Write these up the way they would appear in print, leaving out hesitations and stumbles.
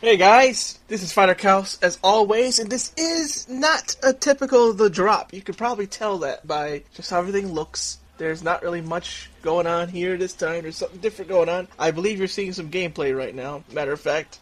Hey guys, this is Fighter Chaos as always, and this is not a typical The Drop. You could probably tell that by just how everything looks. There's not really much going on here this time. There's something different going on. I believe you're seeing some gameplay right now, matter of fact.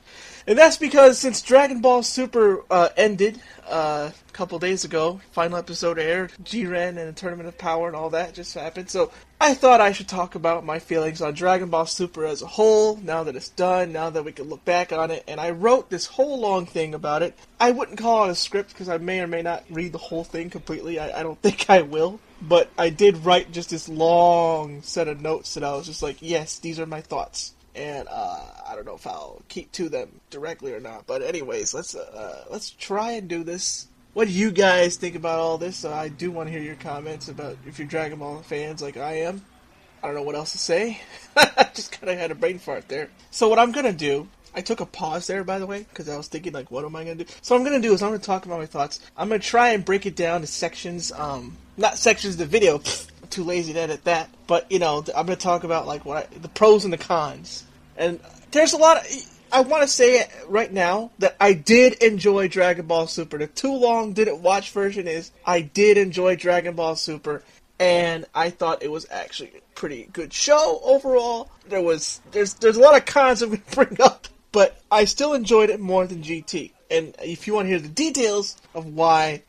And that's because since Dragon Ball Super ended a couple days ago, final episode aired, Jiren and the Tournament of Power and all that just happened. So I thought I should talk about my feelings on Dragon Ball Super as a whole, now that it's done, now that we can look back on it. And I wrote this whole long thing about it. I wouldn't call it a script because I may or may not read the whole thing completely. I don't think I will. But I did write just this long set of notes that I was just like, yes, these are my thoughts. And I don't know if I'll keep to them directly or not. But anyways, let's try and do this. What do you guys think about all this? I do want to hear your comments about if you're Dragon Ball fans like I am. I don't know what else to say. I just kind of had a brain fart there. So what I'm going to do, I took a pause there, by the way, because I was thinking, like, what am I going to do? So what I'm going to do is I'm going to talk about my thoughts. I'm going to try and break it down to sections, not sections of the video, I'm too lazy to edit that, but, you know, I'm going to talk about, like, the pros and the cons. And there's a lot of... I want to say it right now that I did enjoy Dragon Ball Super. The too long didn't watch version is I did enjoy Dragon Ball Super, and I thought it was actually a pretty good show overall. There's a lot of cons I'm going to bring up, but I still enjoyed it more than GT. And if you want to hear the details of why,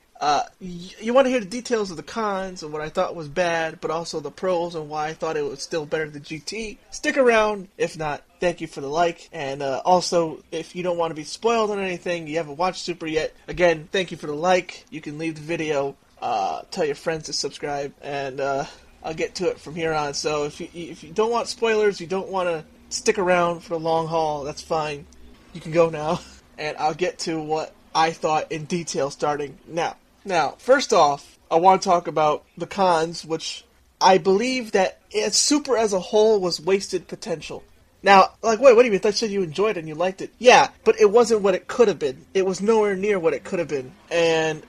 you want to hear the details of the cons and what I thought was bad, but also the pros and why I thought it was still better than GT, stick around. If not, thank you for the like. And also, if you don't want to be spoiled on anything, you haven't watched Super yet, again, thank you for the like. You can leave the video, tell your friends to subscribe, and I'll get to it from here on. So if you don't want spoilers, you don't want to stick around for the long haul, that's fine. You can go now, and I'll get to what I thought in detail starting now. Now, first off, I want to talk about the cons, which I believe that Super as a whole was wasted potential. Now, like, wait, what do you mean? I thought you said you enjoyed it and you liked it. Yeah, but it wasn't what it could have been. It was nowhere near what it could have been. And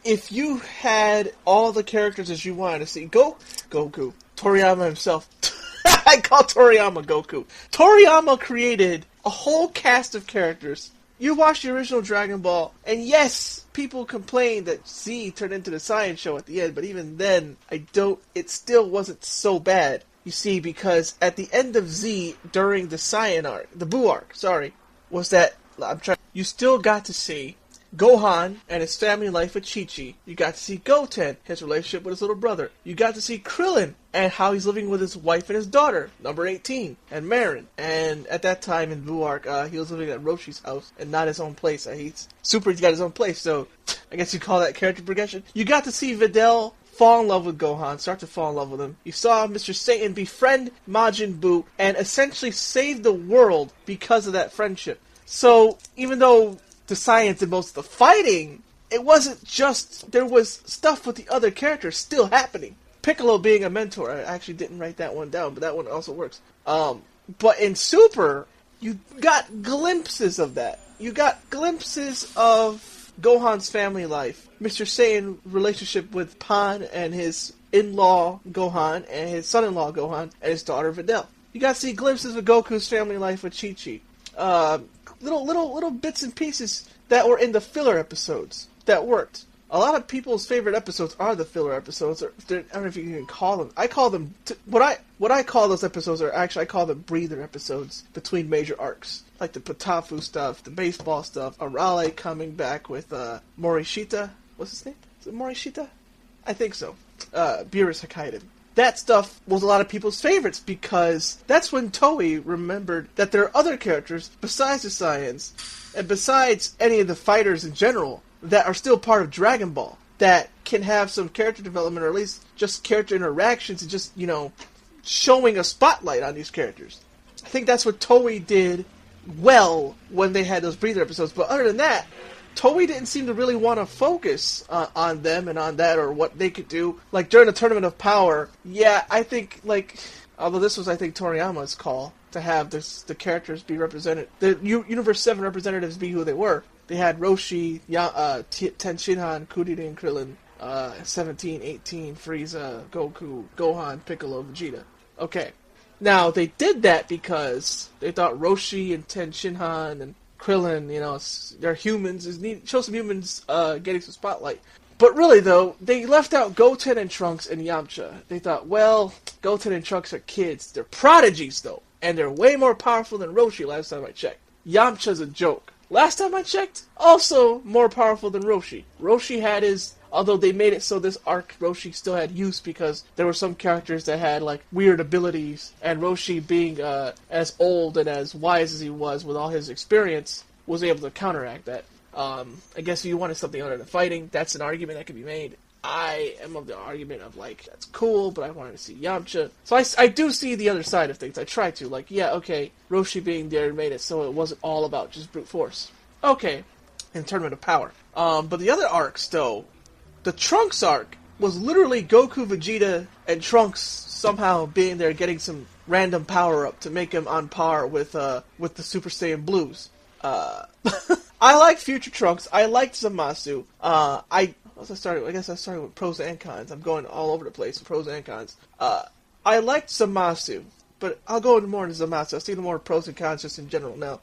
if you had all the characters as you wanted to see, Goku, Toriyama himself, I call Toriyama Goku. Toriyama created a whole cast of characters. You watched the original Dragon Ball, and yes, people complained that Z turned into the science show at the end, but even then, it still wasn't so bad. You see, because at the end of Z, during the Buu arc, you still got to see Gohan and his family life with Chi-Chi. You got to see Goten, his relationship with his little brother. You got to see Krillin and how he's living with his wife and his daughter, number 18, and Marin. And at that time in Buu arc, he was living at Roshi's house and not his own place. He's got his own place, so I guess you call that character progression. You got to see Videl fall in love with Gohan, start to fall in love with him. You saw Mr. Satan befriend Majin Buu and essentially save the world because of that friendship. So even though the science and most of the fighting, it wasn't just, there was stuff with the other characters still happening. Piccolo being a mentor, I actually didn't write that one down, but that one also works. But in Super, you got glimpses of that. You got glimpses of Gohan's family life, Mr. Saiyan's relationship with Pan and his in-law Gohan, and his son-in-law Gohan, and his daughter Videl. You got to see glimpses of Goku's family life with Chi-Chi. Little bits and pieces that were in the filler episodes that worked. A lot of people's favorite episodes are the filler episodes. Or I don't know if you can even call them. I call them what I call those episodes are actually I call them breather episodes between major arcs, like the Patafu stuff, the baseball stuff, Arale coming back with Morishita. What's his name? Is it Morishita? I think so. Beerus Hokkaido. That stuff was a lot of people's favorites because that's when Toei remembered that there are other characters besides the Saiyans and besides any of the fighters in general that are still part of Dragon Ball that can have some character development or at least just character interactions and just, showing a spotlight on these characters. I think that's what Toei did well when they had those breather episodes, but other than that, Toei didn't seem to really want to focus on them and on that or what they could do. Like, during the Tournament of Power, yeah, I think, although this was, I think, Toriyama's call to have the characters be represented, the Universe 7 representatives be who they were. They had Roshi, Tenshinhan, Kuririn, Krillin, 17, 18, Frieza, Goku, Gohan, Piccolo, Vegeta. Okay. Now, they did that because they thought Roshi and Tenshinhan and Krillin, they're humans. Show some humans getting some spotlight. But really, though, they left out Goten and Trunks and Yamcha. They thought, well, Goten and Trunks are kids. They're prodigies, though. And they're way more powerful than Roshi last time I checked. Yamcha's a joke. Last time I checked, also more powerful than Roshi. Roshi had his... Although they made it so this arc, Roshi still had use because there were some characters that had, like, weird abilities. And Roshi, being as old and as wise as he was with all his experience, was able to counteract that. I guess if you wanted something other than fighting, that's an argument that could be made. I am of the argument of, like, that's cool, but I wanted to see Yamcha. So I do see the other side of things. I try to. Like, yeah, okay, Roshi being there made it so it wasn't all about just brute force. Okay, in Tournament of Power. But the other arcs, though, the Trunks arc was literally Goku, Vegeta, and Trunks somehow being there getting some random power-up to make him on par with the Super Saiyan Blues. I like Future Trunks. I liked Zamasu. I guess I started with pros and cons. I'm going all over the place with pros and cons. I liked Zamasu, but I'll go into more into Zamasu. I'll see the more pros and cons just in general now.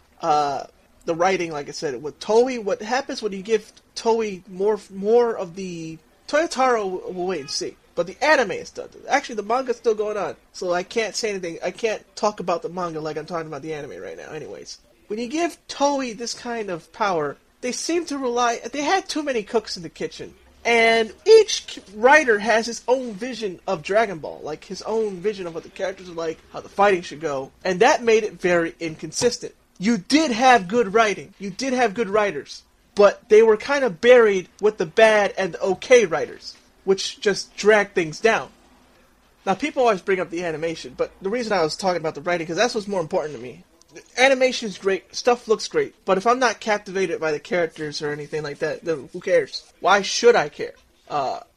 The writing, like I said, with Toei, what happens when you give Toei more of the... Toyotaro will wait and see. But the anime is done. Actually, the manga's still going on, so I can't say anything. I can't talk about the manga like I'm talking about the anime right now, anyways. When you give Toei this kind of power, they seem to rely... They had too many cooks in the kitchen. And each writer has his own vision of Dragon Ball. Like, his own vision of what the characters are like, how the fighting should go. And that made it very inconsistent. You did have good writing. You did have good writers. But they were kind of buried with the bad and the okay writers, which just dragged things down. Now, people always bring up the animation, but the reason I was talking about the writing, because that's what's more important to me. The animation's great, stuff looks great, but if I'm not captivated by the characters or anything like that, then who cares? Why should I care?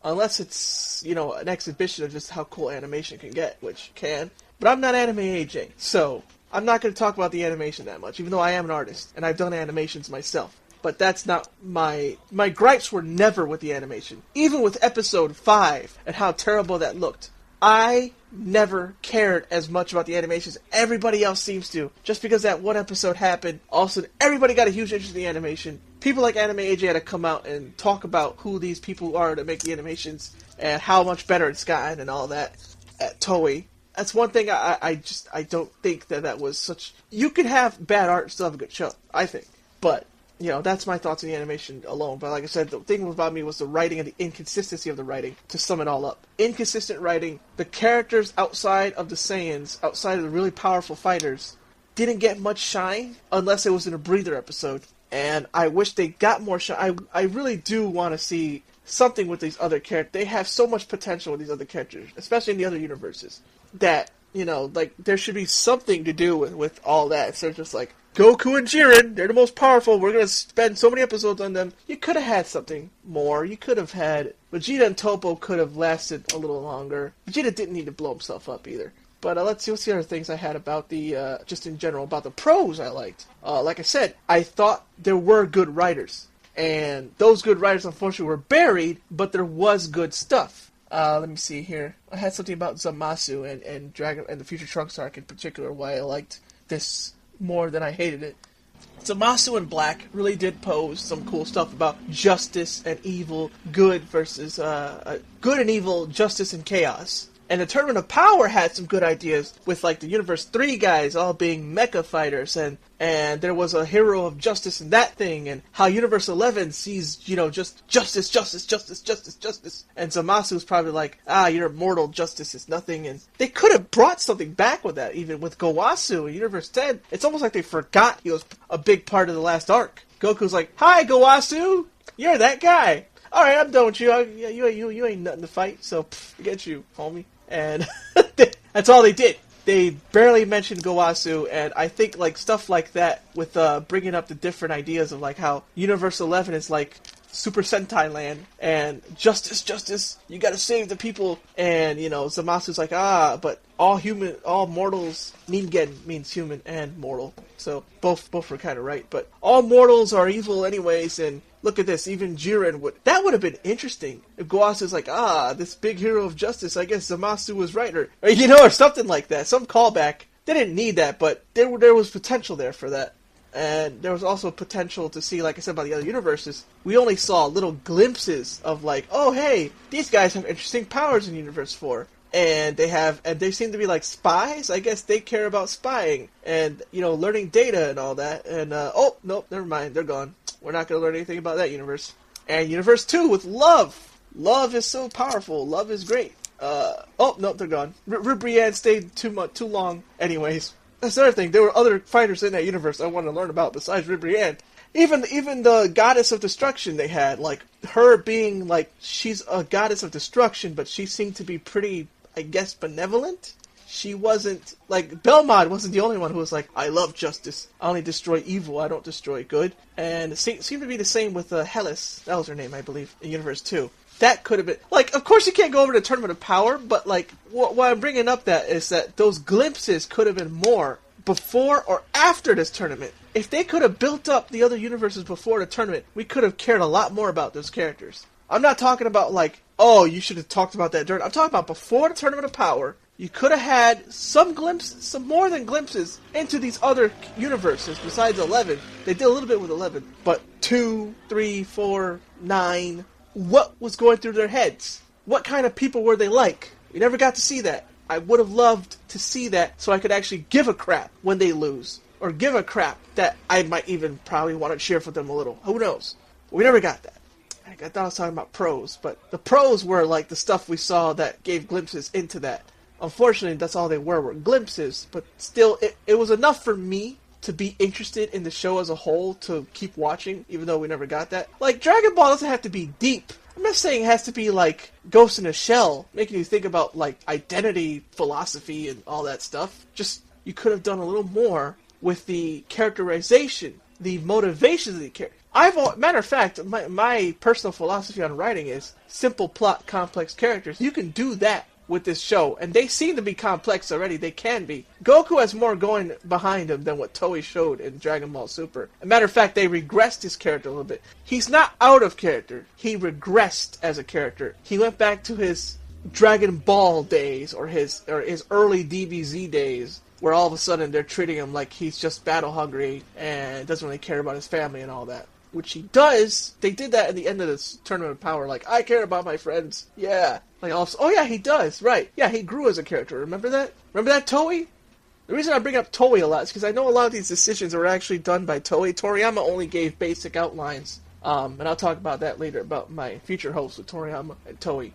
Unless it's, an exhibition of just how cool animation can get, which can. But I'm not Anime AJ, so I'm not going to talk about the animation that much, even though I am an artist, and I've done animations myself. But that's not my gripes were never with the animation. Even with episode 5 and how terrible that looked. I never cared as much about the animations. Everybody else seems to. Just because that one episode happened, all of a sudden everybody got a huge interest in the animation. People like Anime AJ had to come out and talk about who these people are that make the animations and how much better it's gotten and all that at Toei. That's one thing I don't think that was such... You could have bad art and still have a good show, I think. But... that's my thoughts on the animation alone. But like I said, the thing about me was the writing and the inconsistency of the writing, to sum it all up. Inconsistent writing. The characters outside of the Saiyans, outside of the really powerful fighters, didn't get much shine unless it was in a breather episode. And I wish they got more shine. I really do want to see something with these other characters. They have so much potential with these other characters, especially in the other universes, that, there should be something to do with all that. Instead of just like, Goku and Jiren, they're the most powerful, we're going to spend so many episodes on them. You could have had something more. You could have had... Vegeta and Toppo could have lasted a little longer. Vegeta didn't need to blow himself up either. But let's see what's the other things I had about the... just in general, about the pros I liked. Like I said, I thought there were good writers. And those good writers, unfortunately, were buried, but there was good stuff. Let me see here. I had something about Zamasu and Dragon and the Future Trunks arc in particular, why I liked this more than I hated it. Zamasu and Black really did pose some cool stuff about justice and evil, good versus good and evil, justice and chaos. And the Tournament of Power had some good ideas with, like, the Universe 3 guys all being mecha fighters, and there was a hero of justice in that thing, and how Universe 11 sees, just justice, justice, justice, justice, justice. And Zamasu's probably like, you're immortal, justice is nothing. And they could have brought something back with that, even with Gowasu in Universe 10. It's almost like they forgot he was a big part of the last arc. Goku's like, hi, Gowasu! You're that guy! Alright, I'm done with you. You ain't nothing to fight, so forget you, homie. And that's all they did. They barely mentioned Gowasu, and I think like stuff like that with bringing up the different ideas of like how Universe 11 is like Super Sentai land, and justice, justice, you gotta save the people, and Zamasu's like, but all mortals, Ningen means human and mortal, so both were kind of right, but all mortals are evil anyways, and look at this, even Jiren that would have been interesting, if Goasu's like, this big hero of justice, I guess Zamasu was right, or or something like that, some callback. They didn't need that, but there was potential there for that. And there was also potential to see, like I said, about the other universes. We only saw little glimpses of like, oh hey, these guys have interesting powers in Universe 4. And they seem to be like spies. I guess they care about spying and, learning data and all that. And, oh, nope, never mind, they're gone. We're not going to learn anything about that universe. And Universe 2 with love. Love is so powerful. Love is great. Oh, nope, they're gone. Ribrianne stayed too long anyways. That's the other thing. There were other fighters in that universe I wanted to learn about besides Ribrianne. Even the goddess of destruction they had, like, her being, like, she's a goddess of destruction, but she seemed to be pretty, I guess, benevolent. She wasn't, like, Belmont wasn't the only one who was like, I love justice. I only destroy evil, I don't destroy good. And it seemed to be the same with Hellas. That was her name, I believe, in Universe 2. That could have been... Like, of course you can't go over to Tournament of Power, but, like, why I'm bringing up that is that those glimpses could have been more before or after this tournament. If they could have built up the other universes before the tournament, we could have cared a lot more about those characters. I'm not talking about, like, oh, you should have talked about that during... I'm talking about before the Tournament of Power. You could have had some more than glimpses into these other universes besides 11. They did a little bit with 11, but 2, 3, 4, 9... What was going through their heads? What kind of people were they like? We never got to see that. I would have loved to see that so I could actually give a crap when they lose. Or give a crap that I might even probably want to cheer for them a little. Who knows? We never got that. I thought I was talking about pros, but the pros were like the stuff we saw that gave glimpses into that. Unfortunately, that's all they were glimpses, but still, it was enough for me to be interested in the show as a whole, to keep watching, even though we never got that. Like, Dragon Ball doesn't have to be deep. I'm not saying it has to be like Ghost in a Shell, making you think about, like, identity, philosophy, and all that stuff. Just, you could have done a little more with the characterization, the motivations of the character. Matter of fact, my personal philosophy on writing is simple plot, complex characters. You can do that with this show, and they seem to be complex already. They can be. Goku has more going behind him than what Toei showed in Dragon Ball Super. As a matter of fact, they regressed his character a little bit. He's not out of character. He regressed as a character. He went back to his Dragon Ball days, or his early DBZ days, where all of a sudden they're treating him like he's just battle hungry and doesn't really care about his family and all that. Which he does. They did that at the end of this Tournament of Power. Like, I care about my friends. Yeah. Like, oh yeah, he does. Right. Yeah, he grew as a character. Remember that? Remember that, Toei? The reason I bring up Toei a lot is because I know a lot of these decisions were actually done by Toei. Toriyama only gave basic outlines. And I'll talk about that later, about my future hopes with Toriyama and Toei.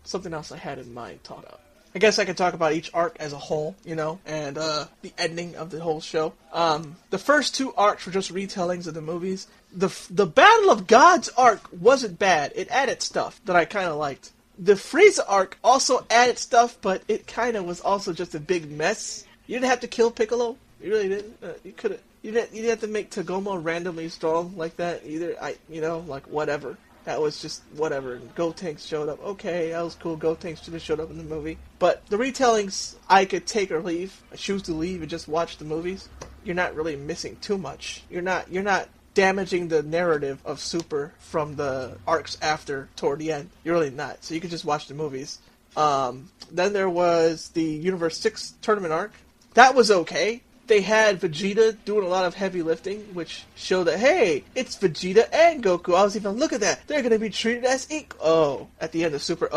Something else I had in mind to talk about. I guess I could talk about each arc as a whole, and the ending of the whole show. The first 2 arcs were just retellings of the movies. The Battle of Gods arc wasn't bad. It added stuff that I kind of liked. The Frieza arc also added stuff, but it kind of was also just a big mess. You didn't have to kill Piccolo. You really didn't. You could have. You didn't have to make Tagoma randomly strong like that either. Like whatever. That was just whatever. And Gotenks showed up. Okay, that was cool. Gotenks should have showed up in the movie. But the retellings, I could take or leave. I choose to leave and just watch the movies. You're not really missing too much. You're not damaging the narrative of Super from the arcs after toward the end. You're really not. So you can just watch the movies. Then there was the Universe 6 tournament arc. That was okay. They had Vegeta doing a lot of heavy lifting, which showed that, hey, it's Vegeta and Goku. I was even, look at that. They're going to be treated as equal. Oh, at the end of Super,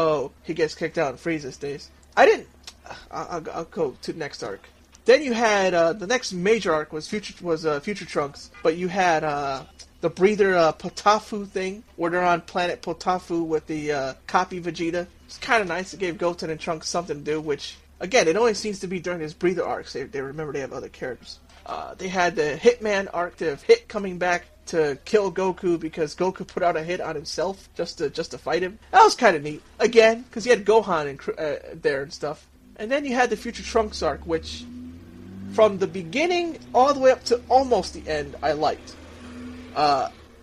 he gets kicked out in Frieza days. I'll go to the next arc. Then you had, the next major arc was Future Trunks, but you had, the breather Potafu thing, where they're on planet Potafu with the copy Vegeta. It's kind of nice. It gave Goten and Trunks something to do, which, again, it only seems to be during his breather arcs. They remember they have other characters. They had the Hitman arc, the Hit coming back to kill Goku because Goku put out a hit on himself just to fight him. That was kind of neat. Again, because you had Gohan there and stuff. And then you had the Future Trunks arc, which, from the beginning all the way up to almost the end, I liked.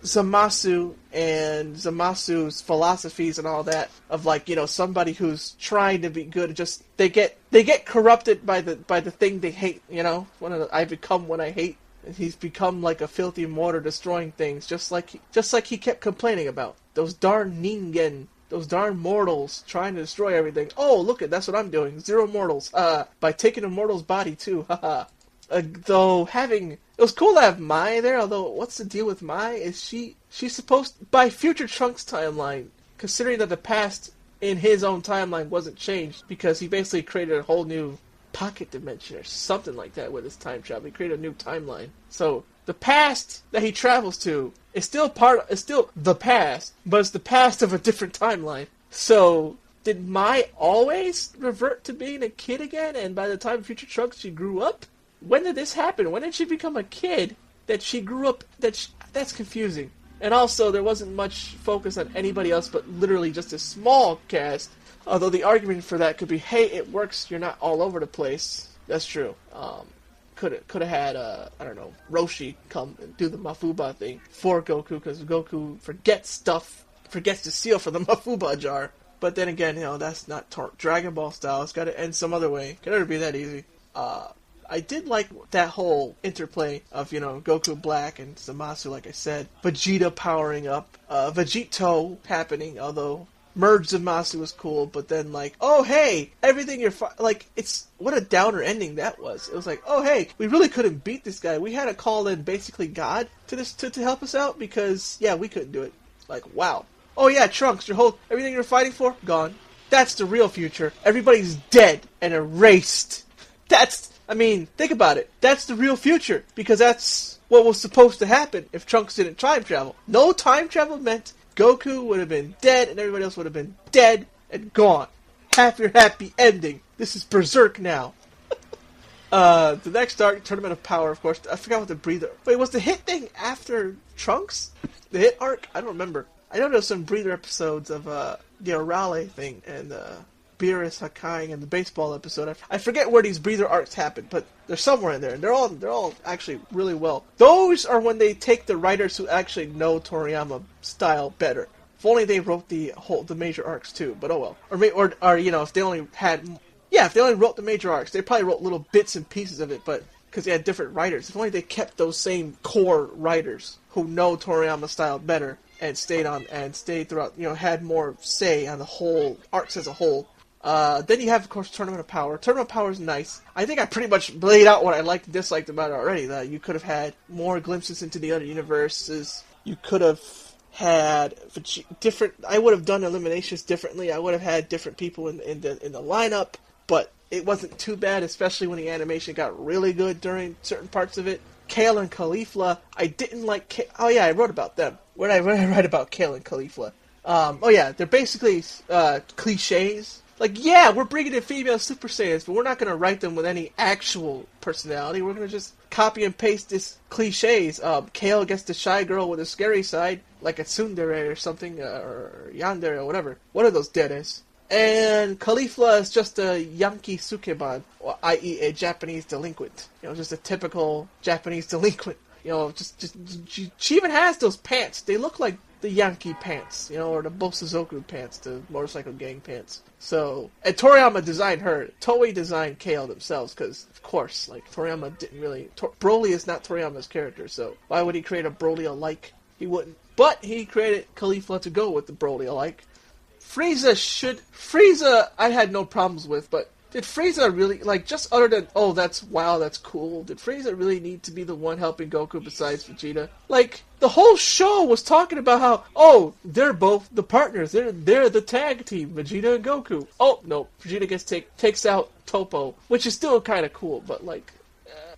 Zamasu and Zamasu's philosophies and all that of, like, somebody who's trying to be good, just they get corrupted by the thing they hate. I become what I hate, and he's become like a filthy mortar destroying things, just like he kept complaining about those darn Ningen. Those darn mortals trying to destroy everything. Oh, look that's what I'm doing. 0 mortals. By taking a mortal's body too. Haha. Though it was cool to have Mai there, although what's the deal with Mai is she's supposed, by future Trunks timeline, considering that the past in his own timeline wasn't changed, because he basically created a whole new pocket dimension or something like that with his time travel. He created a new timeline. So the past that he travels to is still the past, but it's the past of a different timeline. So did Mai always revert to being a kid again, and by the time of Future Trunks she grew up? When did this happen? When did she become a kid that she grew up? That's confusing. And also, there wasn't much focus on anybody else but literally just a small cast. Although the argument for that could be, hey, it works, you're not all over the place. That's true. Could have had, I don't know, Roshi come and do the Mafuba thing for Goku, because Goku forgets to seal for the Mafuba jar. But then again, that's not Dragon Ball style. It's got to end some other way. Can never be that easy. I did like that whole interplay of, Goku Black and Zamasu, like I said. Vegeta powering up. Vegito happening, although Merge Zamasu was cool, but then oh hey, everything it's, what a downer ending that was. It was like, oh hey, we really couldn't beat this guy. We had to call in basically God to help us out, because, yeah, we couldn't do it. Wow. Oh yeah, Trunks, everything you're fighting for, gone. That's the real future. Everybody's dead and erased. Think about it. That's the real future, because that's what was supposed to happen if Trunks didn't time travel. No time travel meant Goku would have been dead and everybody else would have been dead and gone. Happy ending. This is Berserk now. The next arc, Tournament of Power, of course. I forgot what the breather... Wait, was the hit thing after Trunks? The hit arc? I don't remember. I know there's some breather episodes of the Orale thing and Beerus Hakai and the baseball episode. I forget where these breather arcs happen, but they're somewhere in there, and they're all actually really well. Those are when they take the writers who actually know Toriyama style better. If only they wrote the major arcs too, but oh well. Or if they only wrote the major arcs, they probably wrote little bits and pieces of it, but because they had different writers. If only they kept those same core writers who know Toriyama style better and stayed throughout, had more say on the whole arcs as a whole. Then you have, of course, Tournament of Power. Tournament of Power is nice. I think I pretty much laid out what I liked and disliked about it already. That you could have had more glimpses into the other universes. You could have had different... I would have done eliminations differently. I would have had different people in the lineup, but it wasn't too bad, especially when the animation got really good during certain parts of it. Kale and Caulifla, I didn't like... Oh yeah, I wrote about them. Where did I write about Kale and Caulifla? They're basically cliches. We're bringing in female Super Saiyans, but we're not going to write them with any actual personality. We're going to just copy and paste this cliches. Kale gets the shy girl with a scary side, like a tsundere or something, or yandere or whatever. One of those deades. And Caulifla is just a Yankee Sukeban, i.e. a Japanese delinquent. Just a typical Japanese delinquent. She even has those pants. They look like the Yankee pants, or the Bosuzoku pants, the motorcycle gang pants. So, and Toriyama designed her. Toei designed Kale themselves, because, of course, Toriyama didn't really... Broly is not Toriyama's character, so why would he create a Broly-alike? He wouldn't. But he created Caulifla to go with the Broly-alike. Frieza, I had no problems with, but did Frieza really, just other than, oh, that's cool, did Frieza really need to be the one helping Goku besides Vegeta? The whole show was talking about how, oh, they're both the partners, they're the tag team, Vegeta and Goku. Oh, no, Vegeta takes out Toppo, which is still kind of cool, but,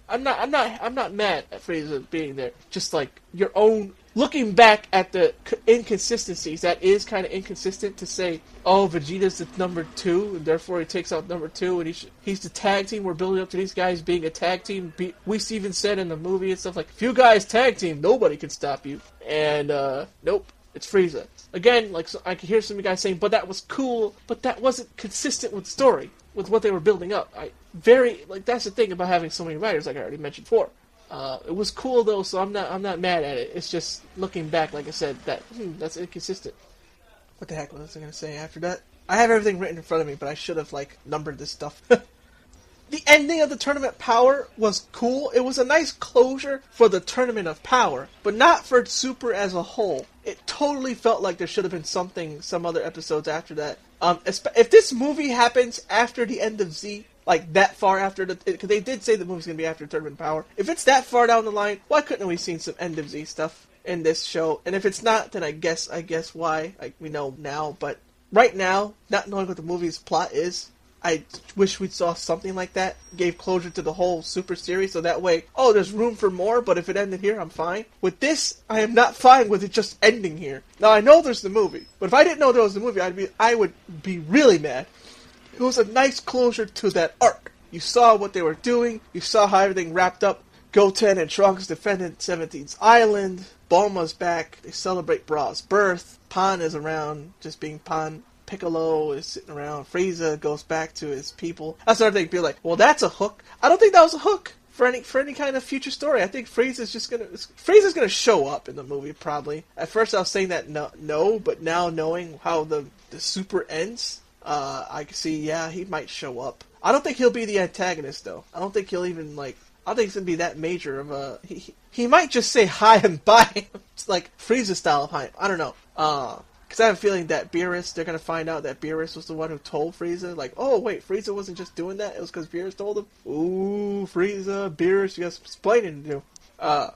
I'm not mad at Frieza being there. Just, your own... Looking back at the inconsistencies, that is kind of inconsistent to say, oh, Vegeta's the number 2, and therefore he takes out number 2, and he's the tag team. We're building up to these guys being a tag team. We even said in the movie and stuff, if you guys tag team, nobody can stop you. And, nope, it's Frieza. Again, so I could hear some guys saying, but that was cool, but that wasn't consistent with the story, with what they were building up. That's the thing about having so many writers, like I already mentioned before. It was cool though, so I'm not mad at it. It's just looking back, like I said, that's inconsistent. What the heck was I going to say after that? I have everything written in front of me, but I should have numbered this stuff. The ending of the Tournament Power was cool. It was a nice closure for the Tournament of Power, but not for Super as a whole. It totally felt like there should have been some other episodes after that. If this movie happens after the end of Z, like that far after because they did say the movie's gonna be after Tournament of Power. If it's that far down the line, why couldn't we seen some End of Z stuff in this show? And if it's not, then I guess why. We know now, but right now, not knowing what the movie's plot is, I wish we saw something like that. Gave closure to the whole Super series, so that way, there's room for more, but if it ended here, I'm fine. With this, I am not fine with it just ending here. Now, I know there's the movie, but if I didn't know there was the movie, I would be really mad. It was a nice closure to that arc. You saw what they were doing, you saw how everything wrapped up. Goten and Trunks defended 17's Island, Bulma's back, they celebrate Bra's birth, Pan is around, just being Pan. Piccolo is sitting around. Frieza goes back to his people. That's another thing. Be like, well, that's a hook. I don't think that was a hook for any kind of future story. I think Frieza's gonna show up in the movie probably. At first, I was saying that no, but now knowing how the Super ends, I can see he might show up. I don't think he'll be the antagonist though. I don't think he'll even I don't think it's gonna be that major of a. He might just say hi and bye. It's like Frieza style of hi. I don't know. Because I have a feeling that Beerus, they're going to find out that Beerus was the one who told Frieza, like, oh, wait, Frieza wasn't just doing that, it was because Beerus told him? Ooh, Frieza, Beerus, you got some explaining to do. I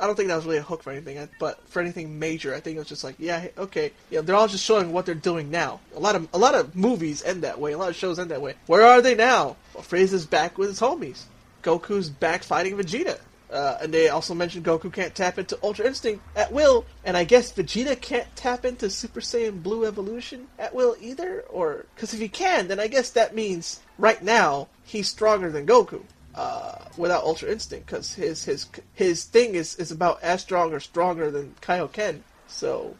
don't think that was really a hook for anything, but for anything major, I think it was just like, yeah, okay, they're all just showing what they're doing now. A lot of movies end that way, a lot of shows end that way. Where are they now? Well, Frieza's back with his homies. Goku's back fighting Vegeta. And they also mentioned Goku can't tap into Ultra Instinct at will, and I guess Vegeta can't tap into Super Saiyan Blue Evolution at will either, or because if he can, then I guess that means right now he's stronger than Goku without Ultra Instinct, because his thing is about as strong or stronger than Kaioken. So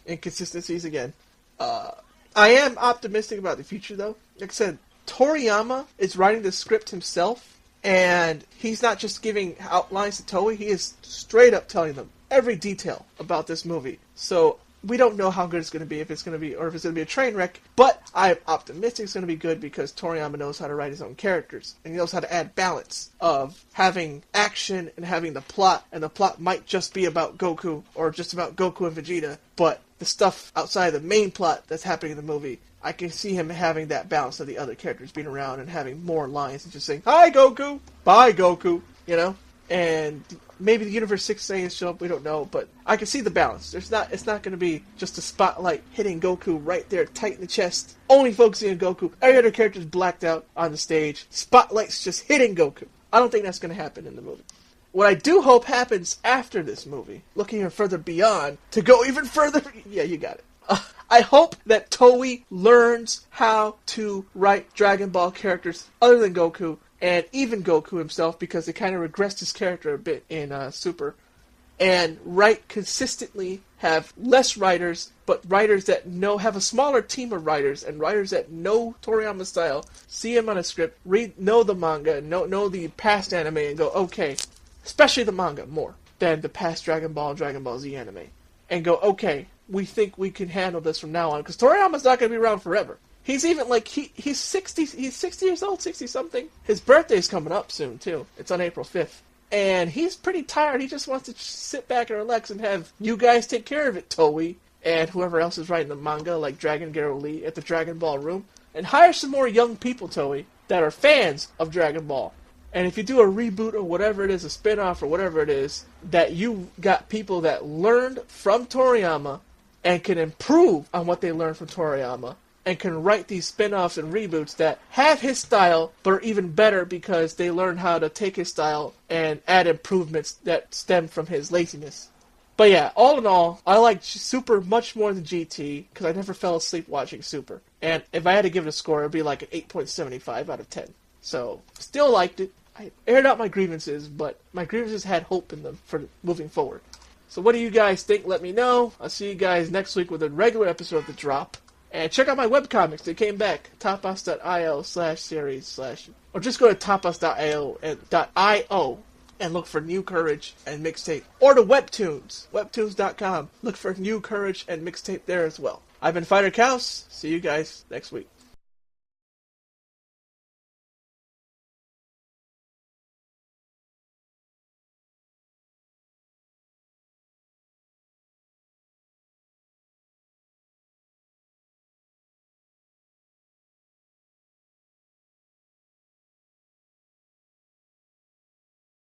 inconsistencies again. I am optimistic about the future though. Like I said, Toriyama is writing the script himself. And he's not just giving outlines to Toei, he is straight up telling them every detail about this movie. So we don't know how good it's going to be, or if it's going to be a train wreck, but I'm optimistic it's going to be good because Toriyama knows how to write his own characters, and he knows how to add balance of having action and having the plot, and the plot might just be about Goku, or just about Goku and Vegeta, but the stuff outside the main plot that's happening in the movie, I can see him having that balance of the other characters being around and having more lines and just saying, hi Goku, bye Goku, and maybe the Universe 6 Saiyans show up, we don't know, but I can see the balance. It's not going to be just a spotlight hitting Goku right there, tight in the chest, only focusing on Goku, every other character's blacked out on the stage, spotlight's just hitting Goku. I don't think that's going to happen in the movie. What I do hope happens after this movie, looking even further beyond, to go even further, yeah, you got it. I hope that Toei learns how to write Dragon Ball characters other than Goku, and even Goku himself, because they kind of regressed his character a bit in Super, and write consistently, have less writers, but writers that have a smaller team of writers, and writers that know Toriyama style, see him on a script, know the manga, know the past anime, and go, okay, especially the manga more than the past Dragon Ball Z anime, and go, okay, we think we can handle this from now on, because Toriyama's not going to be around forever. He's even, he's 60 years old, 60-something. His birthday's coming up soon, too. It's on April 5th. And he's pretty tired. He just wants to sit back and relax and have you guys take care of it, Toei, and whoever else is writing the manga, like Dragon Garo Lee at the Dragon Ball Room. And hire some more young people, Toei, that are fans of Dragon Ball. And if you do a reboot or whatever it is, a spin-off or whatever it is, that you got people that learned from Toriyama and can improve on what they learned from Toriyama, and can write these spin-offs and reboots that have his style, but are even better because they learned how to take his style and add improvements that stem from his laziness. But yeah, all in all, I like Super much more than GT, because I never fell asleep watching Super. And if I had to give it a score, it would be like an 8.75 out of 10. So, still liked it. I aired out my grievances, but my grievances had hope in them for moving forward. So what do you guys think? Let me know. I'll see you guys next week with a regular episode of The Drop. And check out my webcomics. They came back. tapas.io/series/ or just go to tapas.io and look for New Courage and Mixtape. Or to Webtoons. Webtoons.com. Look for New Courage and Mixtape there as well. I've been Fighter Chaos. See you guys next week.